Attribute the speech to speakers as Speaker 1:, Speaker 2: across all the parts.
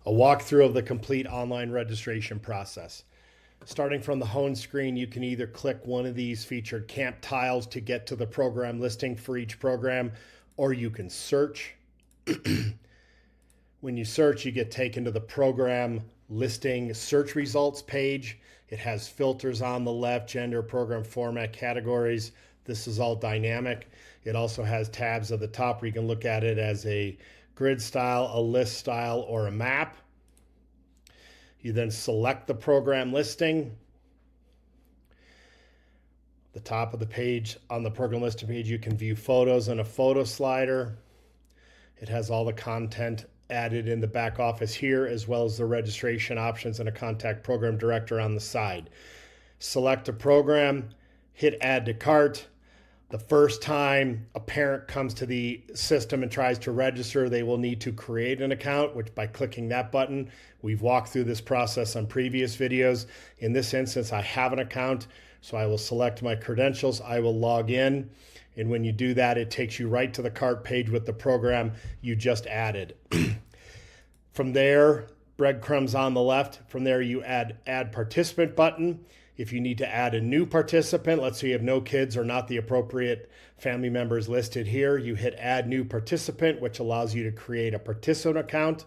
Speaker 1: A walkthrough of the complete online registration process. Starting from the home screen, you can either click one of these featured camp tiles to get to the program listing for each program, or you can search. When you search, you get taken to the program listing search results page. It has filters on the left, gender, program format, categories. This is all dynamic. It also has tabs at the top where you can look at it as a grid style, a list style, or a map. You then select the program listing. The top of the page, on the program listing page, you can view photos in a photo slider. It has all the content added in the back office here, as well as the registration options and a contact program director on the side. Select a program, hit add to cart. The first time a parent comes to the system and tries to register, they will need to create an account, which by clicking that button, we've walked through this process on previous videos. In this instance, I have an account, so I will select my credentials. I will log in. And when you do that, it takes you right to the cart page with the program you just added. From there, breadcrumbs on the left. From there, you add participant button. If you need to add a new participant, let's say you have no kids or not the appropriate family members listed here, you hit add new participant, which allows you to create a participant account.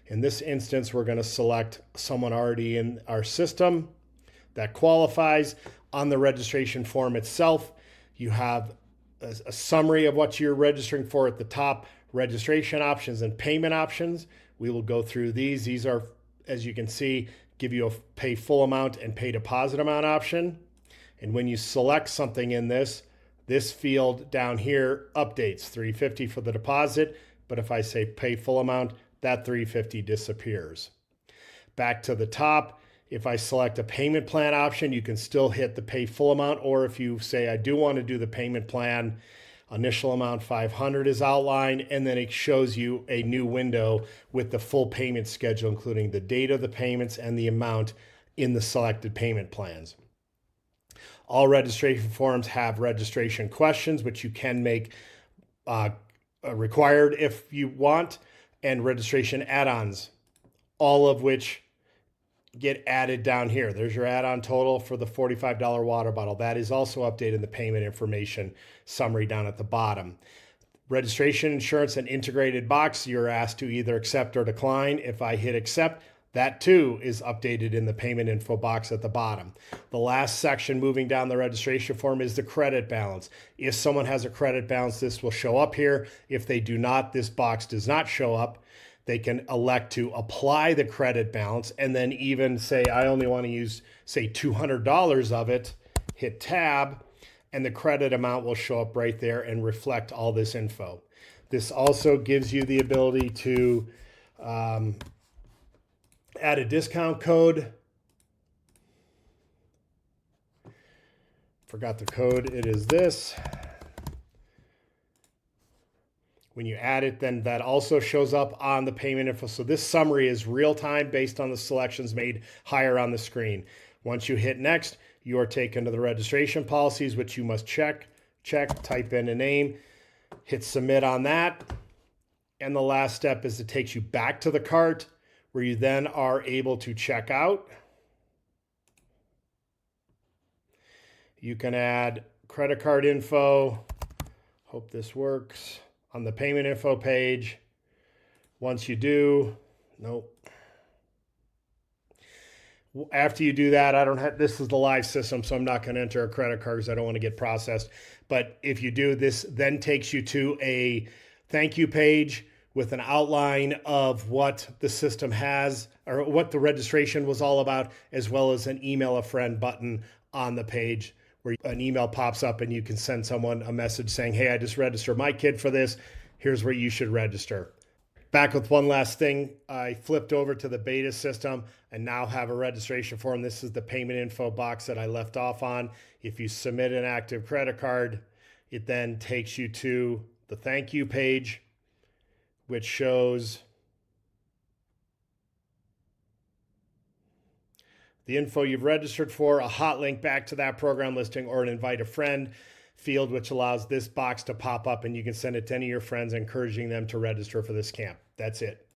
Speaker 1: In this instance, we're going to select someone already in our system that qualifies. On the registration form itself, you have a summary of what you're registering for at the top, registration options and payment options. We will go through these. These are, as you can see, give you a pay full amount and pay deposit amount option. And when you select something in this field down here updates $350 for the deposit. But if I say pay full amount, that $350 disappears. Back to the top, if I select a payment plan option, you can still hit the pay full amount. Or if you say, I do want to do the payment plan, initial amount $500 is outlined, and then it shows you a new window with the full payment schedule, including the date of the payments and the amount in the selected payment plans. All registration forms have registration questions, which you can make required if you want, and registration add-ons, all of which get added down here. There's your add-on total for the $45 water bottle. That is also updated in the payment information summary down at the bottom. Registration, insurance, and integrated box, you're asked to either accept or decline. If I hit accept, that too is updated in the payment info box at the bottom. The last section moving down the registration form is the credit balance. If someone has a credit balance, this will show up here. If they do not, this box does not show up. They can elect to apply the credit balance and then even say, I only want to use, say, $200 of it, hit tab, and the credit amount will show up right there and reflect all this info. This also gives you the ability to add a discount code. Forgot the code. It is this. When you add it, then that also shows up on the payment info. So this summary is real time based on the selections made higher on the screen. Once you hit next, you are taken to the registration policies, which you must check, type in a name, hit submit on that. And the last step is it takes you back to the cart where you then are able to check out. You can add credit card info. Hope this works. On the payment info page. Once you do, nope. After you do that, I don't have, this is the live system, so I'm not going to enter a credit card because I don't want to get processed. But if you do, this then takes you to a thank you page with an outline of what the system has or what the registration was all about, as well as an email a friend button on the page where an email pops up and you can send someone a message saying, hey, I just registered my kid for this. Here's where you should register. Back with one last thing. I flipped over to the beta system and now have a registration form. This is the payment info box that I left off on. If you submit an active credit card, it then takes you to the thank you page, which shows the info you've registered for, a hot link back to that program listing, or an invite a friend field, which allows this box to pop up and you can send it to any of your friends, encouraging them to register for this camp. That's it.